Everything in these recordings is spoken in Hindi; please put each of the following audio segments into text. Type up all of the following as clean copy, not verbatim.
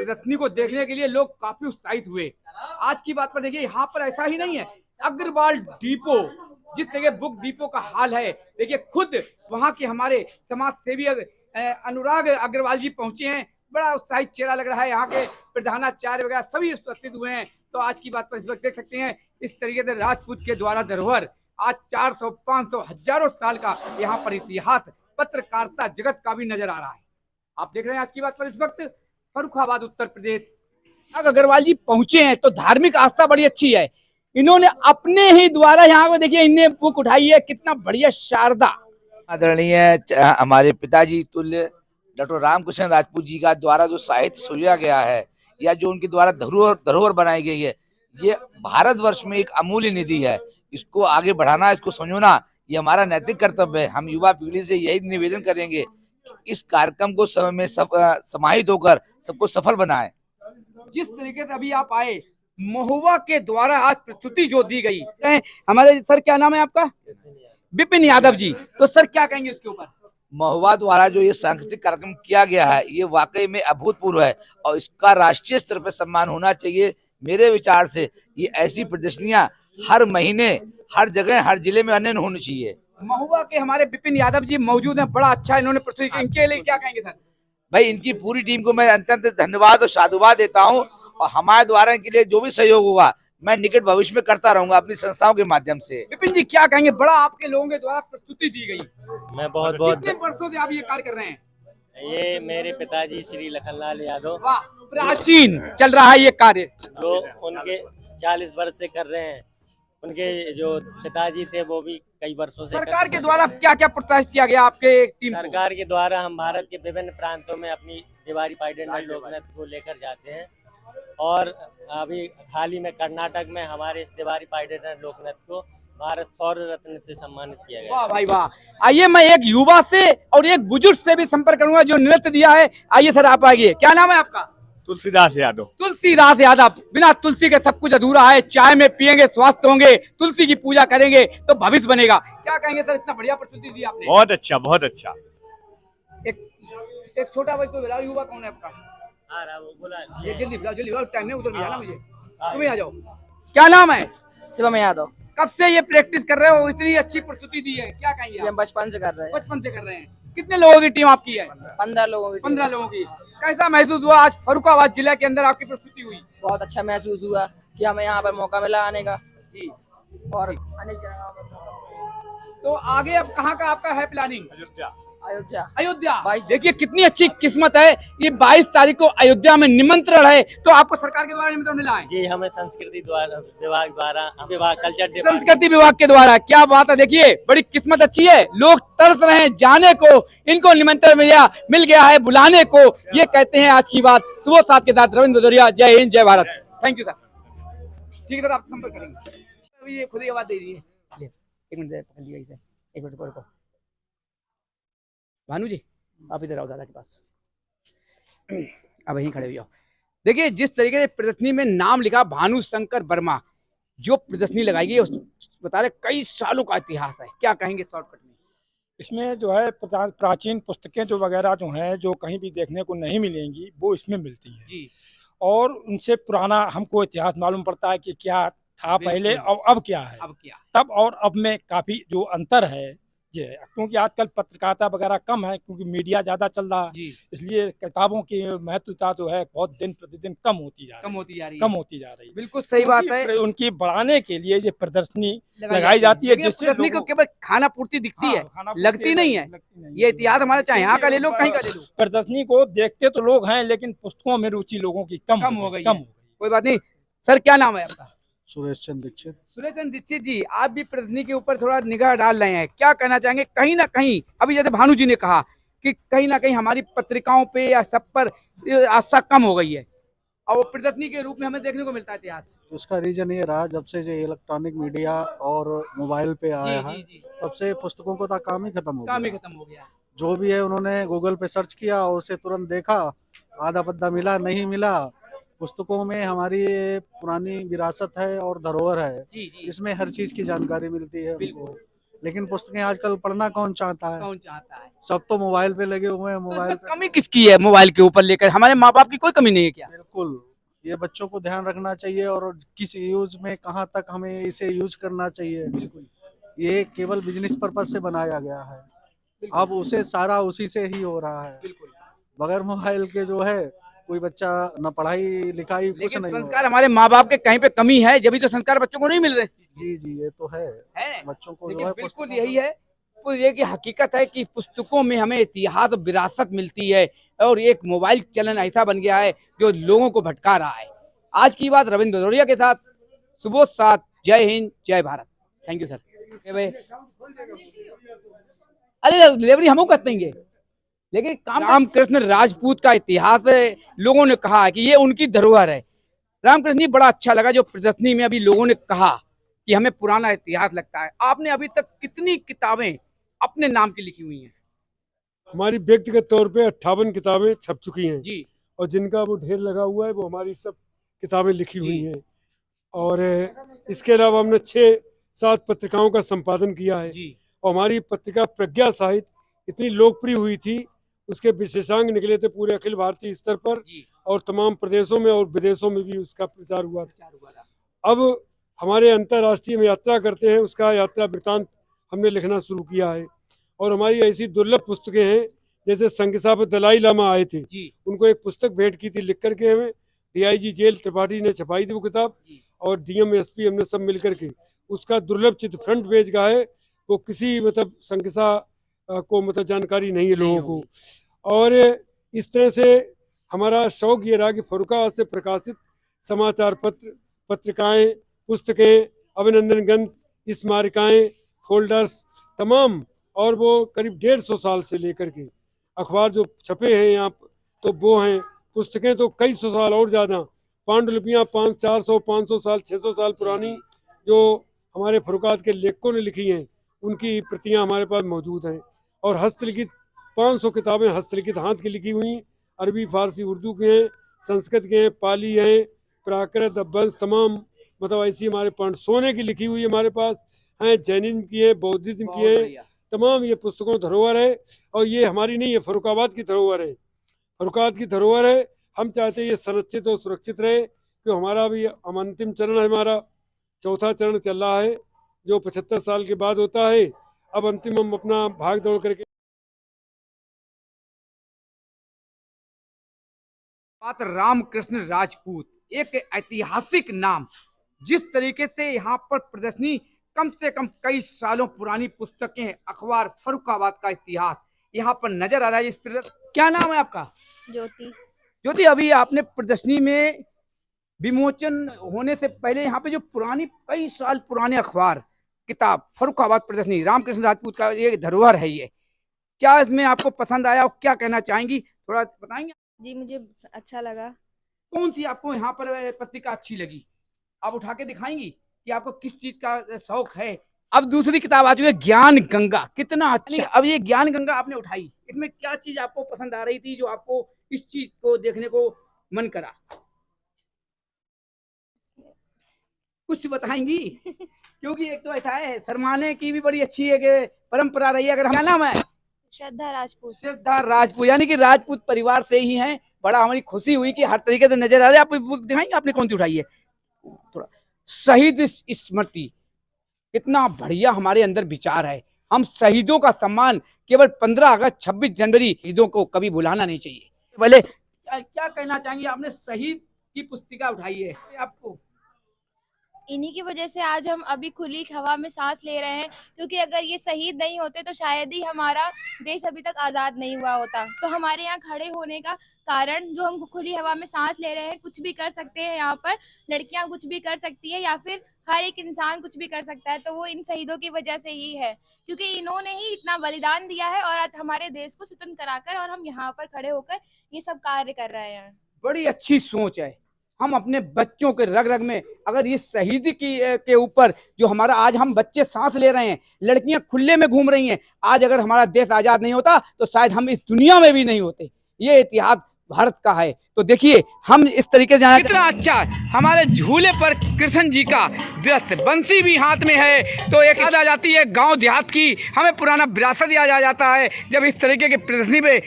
प्रदर्शनी को देखने के लिए लोग काफी उत्साहित हुए। आज की बात पर देखिए, यहाँ पर ऐसा ही नहीं है, अग्रवाल डिपो, जिस तरह बुक डिपो का हाल है, देखिए खुद वहाँ के हमारे समाज सेवी अनुराग अग्रवाल जी पहुंचे हैं। बड़ा उत्साहित चेहरा लग रहा है, यहाँ के प्रधानाचार्य वगैरह सभी उपस्थित हुए हैं। तो आज की बात पर इस वक्त देख सकते हैं, इस तरीके से राजपूत के द्वारा धरोहर आज 400, 500, हजारों साल का यहाँ पर इतिहास पत्रकारिता जगत का भी नजर आ रहा है। आप देख रहे हैं आज की बात पर इस वक्त फर्रुखाबाद उत्तर प्रदेश। अग्रवाल जी पहुंचे हैं तो धार्मिक आस्था बड़ी अच्छी है। इन्होंने अपने ही द्वारा यहाँ को देखिए, इन्हें बुक उठाई है, कितना बढ़िया शारदा। आदरणीय हमारे पिताजी तुल्य डॉक्टर रामकृष्ण राजपूत जी का द्वारा जो साहित्य सृजा गया है, या जो उनके द्वारा धरोहर बनाई गई है, ये भारतवर्ष में एक अमूल्य निधि है। इसको आगे बढ़ाना, इसको संजोना, ये हमारा नैतिक कर्तव्य है। हम युवा पीढ़ी से यही निवेदन करेंगे कि इस कार्यक्रम को समय में समाहित होकर सबको सफल बनाएं। जिस तरीके से अभी आप आए, महुआ के द्वारा आज प्रस्तुति जो दी गई है, हमारे सर क्या नाम है आपका? विपिन यादव जी। तो सर क्या कहेंगे इसके ऊपर? महुआ द्वारा जो ये सांस्कृतिक कार्यक्रम किया गया है, ये वाकई में अभूतपूर्व है और इसका राष्ट्रीय स्तर पर सम्मान होना चाहिए। मेरे विचार से ये ऐसी प्रदर्शनियां हर महीने, हर जगह, हर जिले में अन्य होनी चाहिए। महुआ के हमारे विपिन यादव जी मौजूद हैं, बड़ा अच्छा इन्होंने प्रस्तुति की। इनके लिए क्या कहेंगे सर? भाई, इनकी पूरी टीम को मैं अत्यंत धन्यवाद और साधुवाद देता हूं, और हमारे द्वारा इनके लिए जो भी सहयोग होगा मैं निकट भविष्य में करता रहूंगा अपनी संस्थाओं के माध्यम से। विपिन जी क्या कहेंगे, बड़ा आपके लोगों के द्वारा प्रस्तुति दी गई, मैं बहुत कितने वर्षों से आप ये कार्य कर रहे हैं? ये मेरे पिताजी श्री लखनलाल यादव, वाह, प्राचीन चल रहा है ये कार्य, जो उनके 40 वर्ष से कर रहे हैं। उनके जो पिताजी थे वो भी कई वर्षों से सरकार के द्वारा क्या क्या प्रोत्साहित किया गया आपके टीम को? सरकार के द्वारा हम भारत के विभिन्न प्रांतों में अपनी दिवाली पाइडेंडल लोक नृत्य को लेकर जाते हैं, और अभी हाल ही में कर्नाटक में हमारे इस दिवाली पाइडेंडल लोक नृत्य को भारत सौर रत्न से सम्मानित किया गया। वाह भाई वाह। आइए मैं एक युवा से और एक बुजुर्ग से भी संपर्क करूंगा जो नृत्य दिया है। आइए सर आप आइए, क्या नाम है आपका? तुलसीदास यादव। तुलसीदास यादव। बिना तुलसी के सब कुछ अधूरा है। चाय में पियेंगे स्वस्थ होंगे, तुलसी की पूजा करेंगे तो भविष्य बनेगा। क्या कहेंगे सर, इतना बढ़िया प्रस्तुति दी आपने? बहुत अच्छा, बहुत अच्छा। एक छोटा भाई को बुलाओ, युवा कौन है आपका? ये जल्दी बुलाओ, जल्दी बुलाओ, टाइम नहीं, उधर भी आना मुझे, तुम ही आ जाओ। क्या नाम है? शिवम यादव। कब से ये प्रैक्टिस कर रहे हो? इतनी अच्छी प्रस्तुति दी है, क्या कहेंगे? ये बचपन से कर रहे हैं। बचपन से कर रहे हैं। कितने लोगों की टीम आपकी है? 15 लोगों की। 15 लोगों की। कैसा महसूस हुआ आज फर्रुखाबाद जिले के अंदर आपकी प्रस्तुति हुई? बहुत अच्छा महसूस हुआ कि हमें यहाँ पर मौका मिला आने का जी, और अनेक जगह पर। तो आगे अब कहाँ का आपका है प्लानिंग? अयोध्या। अयोध्या। देखिए कितनी अच्छी किस्मत है, ये 22 तारीख को अयोध्या में निमंत्रण है। तो आपको सरकार के द्वारा निमंत्रण मिला है? जी, हमें संस्कृति विभाग द्वारा संस्कृति विभाग के द्वारा। क्या बात है, देखिए बड़ी किस्मत अच्छी है। लोग तरस रहे हैं जाने को, इनको निमंत्रण मिल गया है बुलाने को। ये कहते हैं आज की बात। सुबह साथ के साथ रविंद्र भदौरिया। जय हिंद, जय भारत। Thank you sir. ठीक है सर, आप संपर्क करेंगे। अभी ये खुद ही आवाज दे दी है। एक मिनट पकड़ लिया इसे, एक मिनट रुको। भानु जी आप इधर आओ दादा के पास, अब यहीं खड़े हो जाओ। देखिए जिस तरीके से प्रदर्शनी में नाम लिखा भानु शंकर वर्मा, जो प्रदर्शनी लगाई गई बता रहे कई सालों का इतिहास है। क्या कहेंगे शॉर्टकट में? इसमें जो है प्राचीन पुस्तकें जो वगैरह जो हैं, जो कहीं भी देखने को नहीं मिलेंगी, वो इसमें मिलती हैं जी। और उनसे पुराना हमको इतिहास मालूम पड़ता है कि क्या था पहले और अब क्या है। अब क्या तब और अब में काफी जो अंतर है, क्योंकि आजकल पत्रकारिता वगैरह कम है, क्योंकि मीडिया ज्यादा चल रहा है, इसलिए किताबों की महत्वता जो है बहुत दिन प्रतिदिन कम होती जा रही है। बिल्कुल सही बात है। उनकी बढ़ाने के लिए ये प्रदर्शनी लगाई जाती है, जिससे प्रदर्शनी को केवल खाना पूर्ति दिखती है, लगती नहीं है। ये इतिहास हमारा चाहे यहाँ का ले लो, कहीं का ले लो। प्रदर्शनी को देखते तो लोग हैं, लेकिन पुस्तकों में रुचि लोगों की कम हो गई। कोई बात नहीं। सर क्या नाम है आपका? सुरेश चंद्र दीक्षित। सुरेश चंद्र दीक्षित जी, आप भी प्रदर्शनी के ऊपर थोड़ा निगाह डाल रहे हैं, क्या कहना चाहेंगे? कहीं ना कहीं अभी जैसे भानु जी ने कहा कि कहीं ना कहीं हमारी पत्रिकाओं पे या सब पर आस्था कम हो गई है, और प्रदर्शनी के रूप में हमें देखने को मिलता है इतिहास। उसका रीजन ये रहा, जब से ये इलेक्ट्रॉनिक मीडिया और मोबाइल पे आया है, तब से पुस्तकों का काम ही खत्म हो गया। जो भी है उन्होंने गूगल पे सर्च किया और उसे तुरंत देखा, आधा पद्दा मिला नहीं मिला। पुस्तकों में हमारी पुरानी विरासत है और धरोहर है, इसमें हर चीज की जानकारी मिलती है हमको। लेकिन पुस्तकें आजकल पढ़ना कौन चाहता है? कौन चाहता है? सब तो मोबाइल पे लगे हुए हैं, तो मोबाइल इसमें पे। कमी किसकी है मोबाइल के ऊपर लेकर? हमारे माँ बाप की कोई कमी नहीं है क्या? बिल्कुल, ये बच्चों को ध्यान रखना चाहिए और किस यूज में कहाँ तक हमें इसे यूज करना चाहिए। बिल्कुल ये केवल बिजनेस पर्पज से बनाया गया है, अब उसे सारा उसी से ही हो रहा है। बिल्कुल। बगैर मोबाइल के जो है कोई बच्चा न पढ़ाई लिखाई कुछ लेकिन नहीं हो संस्कार रहा। हमारे माँ बाप के कहीं पे कमी है, जब भी तो संस्कार बच्चों को नहीं मिल रहे। जी जी, ये तो है बच्चों को जो लेकिन है बिल्कुल पुस्तकों यही है, तो ये कि हकीकत है कि पुस्तकों में हमें इतिहास और विरासत मिलती है, और एक मोबाइल चलन ऐसा बन गया है जो लोगों को भटका रहा है। आज की बात रविंद्र भदौरिया के साथ, सुबोध साथ, जय हिंद जय भारत। Thank you sir. अरे डिलीवरी हम करते हैं, लेकिन रामकृष्ण राजपूत का इतिहास लोगों ने कहा कि ये उनकी धरोहर है। रामकृष्ण जी, बड़ा अच्छा लगा जो प्रदर्शनी में अभी लोगों ने कहा कि हमें पुराना इतिहास लगता है। आपने अभी तक कितनी किताबें अपने नाम की लिखी हुई हैं? हमारी व्यक्तिगत तौर पे 58 किताबें छप चुकी हैं जी और जिनका वो ढेर लगा हुआ है वो हमारी सब किताबें लिखी हुई हैं। और इसके अलावा हमने 6-7 पत्रिकाओं का संपादन किया है। जी और हमारी पत्रिका प्रज्ञा साहित्य इतनी लोकप्रिय हुई थी, उसके विशेषांक निकले थे पूरे अखिल भारतीय स्तर पर जी और तमाम प्रदेशों में और विदेशों में भी उसका प्रचार हुआ था। अब हमारे अंतर्राष्ट्रीय में यात्रा करते हैं, उसका यात्रा वृत्तांत हमने लिखना शुरू किया है। और हमारी ऐसी दुर्लभ पुस्तकें हैं, जैसे संकिसा पर दलाई लामा आए थे, उनको एक पुस्तक भेंट की थी लिख करके हमें। डीआईजी जेल त्रिपाठी ने छपाई थी वो किताब, और डीएम एसपी हमने सब मिल करके उसका दुर्लभ चित्र फ्रंट पेज का है। वो किसी मतलब संकिसा को मतलब जानकारी नहीं है लोगों को। और इस तरह से हमारा शौक ये रहा कि फर्रुखाबाद से प्रकाशित समाचार पत्र, पत्रिकाएं, पुस्तकें, अभिनंदन ग्रंथ, स्मारिकाएं, फोल्डर्स तमाम, और वो करीब 150 साल से लेकर के अखबार जो छपे हैं यहाँ तो वो हैं। पुस्तकें तो कई सौ साल और ज़्यादा, पांडुलिपियाँ 400-500 साल 600 साल पुरानी जो हमारे फर्रुखाबाद के लेखकों ने लिखी हैं, उनकी प्रतियां हमारे पास मौजूद हैं। और हस्तलिखित 500 किताबें हस्तलिखित हाथ की लिखी हुई, अरबी, फारसी, उर्दू के हैं, संस्कृत के हैं, पाली हैं, प्राकृत, अपभ्रंश तमाम मतलब ऐसी हमारे पास सोने की लिखी हुई हमारे पास हैं, जैनिज्म की है, बौद्धिज्म की है, तमाम ये पुस्तकों धरोहर है। और ये हमारी नहीं है, फर्रुखाबाद की धरोहर है, फर्रुखाबाद की धरोहर है। हम चाहते हैं ये संरक्षित और सुरक्षित रहे, क्यों हमारा भी अंतिम चरण है, हमारा चौथा चरण चल रहा है जो 75 साल के बाद होता है। अब अंतिम हम अपना भाग दौड़ करके रामकृष्ण राजपूत एक ऐतिहासिक नाम, जिस तरीके से यहाँ पर प्रदर्शनी कम से कम कई सालों पुरानी पुस्तकें, अखबार, फर्रुखाबाद का इतिहास यहाँ पर नजर आ रहा है। इस क्या नाम है आपका? ज्योति। ज्योति, अभी आपने प्रदर्शनी में विमोचन होने से पहले यहाँ पे जो पुरानी कई साल पुराने अखबार, किताब, फर्रुखाबाद प्रदर्शनी, रामकृष्ण राजपूत का ये धरोहर है, ये क्या इसमें आपको पसंद आया और क्या कहना चाहेंगी, थोड़ा बताएंगे? जी मुझे अच्छा लगा। कौन सी आपको यहाँ पर पत्रिका अच्छी लगी, आप उठा के दिखाएंगी कि आपको किस चीज का शौक है? अब दूसरी किताब आ चुकी है ज्ञान गंगा, कितना अच्छा। अब ये ज्ञान गंगा आपने उठाई, इसमें क्या चीज आपको पसंद आ रही थी जो आपको इस चीज को देखने को मन करा? कुछ बताएंगी? क्योंकि एक तो ऐसा है, शर्माने की भी बड़ी अच्छी है परंपरा रही है। अगर क्या नाम है? श्रद्धा राजपूत। श्रद्धा राजपूत, यानी कि राजपूत परिवार से ही हैं। बड़ा हमारी खुशी हुई कि हर तरीके से नजर आ रहे। आप दिखाएंगे आपने कौन सी उठाई है? थोड़ा शहीद स्मृति, कितना बढ़िया हमारे अंदर विचार है। हम शहीदों का सम्मान केवल 15 अगस्त 26 जनवरी शहीदों को कभी भुलाना नहीं चाहिए। भले क्या कहना चाहेंगे, आपने शहीद की पुस्तिका उठाई है, आपको इन्हीं की वजह से आज हम अभी खुली हवा में सांस ले रहे हैं, क्योंकि अगर ये शहीद नहीं होते तो शायद ही हमारा देश अभी तक आज़ाद नहीं हुआ होता। तो हमारे यहाँ खड़े होने का कारण, जो हम खुली हवा में सांस ले रहे हैं, कुछ भी कर सकते हैं यहाँ पर, लड़कियाँ कुछ भी कर सकती है या फिर हर एक इंसान कुछ भी कर सकता है, तो वो इन शहीदों की वजह से ही है, क्योंकि इन्होंने ही इतना बलिदान दिया है और आज हमारे देश को स्वतंत्र कराकर और हम यहाँ पर खड़े होकर ये सब कार्य कर रहे हैं। बड़ी अच्छी सोच है। हम अपने बच्चों के रग रग में अगर ये शहीद की के ऊपर जो हमारा आज हम बच्चे सांस ले रहे हैं, लड़कियां खुले में घूम रही हैं, आज अगर हमारा देश आजाद नहीं होता तो शायद हम इस दुनिया में भी नहीं होते। ये इतिहास भारत का है। तो देखिए हम इस तरीके से जाना कितना अच्छा हमारे झूले पर कृष्ण जी का दृश्य, बंसी भी हाथ में है। तो एक याद आ जाती है गांव देहात की, हमें पुराना विरासत याद आ जाता है जब इस तरीके की प्रदर्शनी में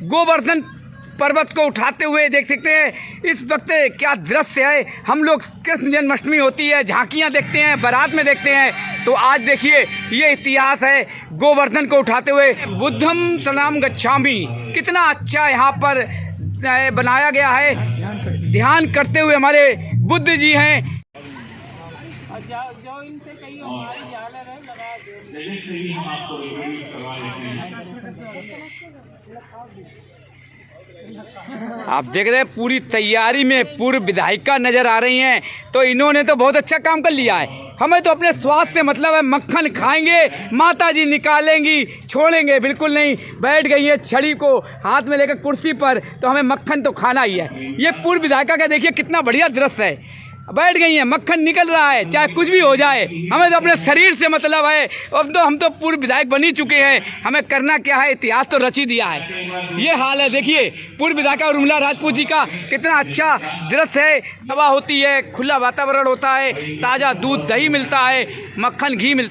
गोवर्धन पर्वत को उठाते हुए देख सकते हैं। इस वक्त क्या दृश्य है, हम लोग कृष्ण जन्माष्टमी होती है, झांकियाँ देखते हैं, बारात में देखते हैं। तो आज देखिए ये इतिहास है गोवर्धन को उठाते हुए। बुद्धम शरणं गच्छामि, कितना अच्छा यहाँ पर बनाया गया है, ध्यान करते हुए हमारे बुद्ध जी हैं। आप देख रहे हैं पूरी तैयारी में पूर्व विधायिका नजर आ रही हैं। तो इन्होंने तो बहुत अच्छा काम कर लिया है। हमें तो अपने स्वास्थ्य से मतलब है, मक्खन खाएंगे, माता जी निकालेंगी, छोड़ेंगे बिल्कुल नहीं। बैठ गई है छड़ी को हाथ में लेकर कुर्सी पर, तो हमें मक्खन तो खाना ही है। ये पूर्व विधायिका का देखिए कितना बढ़िया दृश्य है, बैठ गई हैं, मक्खन निकल रहा है, चाहे कुछ भी हो जाए, हमें तो अपने शरीर से मतलब है। अब तो हम तो पूर्व विधायक बन ही चुके हैं, हमें करना क्या है, इतिहास तो रच ही दिया है। ये हाल है देखिए पूर्व विधायिका उर्मिला राजपूत जी का, कितना अच्छा दृश्य है। हवा होती है, खुला वातावरण होता है, ताज़ा दूध दही मिलता है, मक्खन घी मिलता है।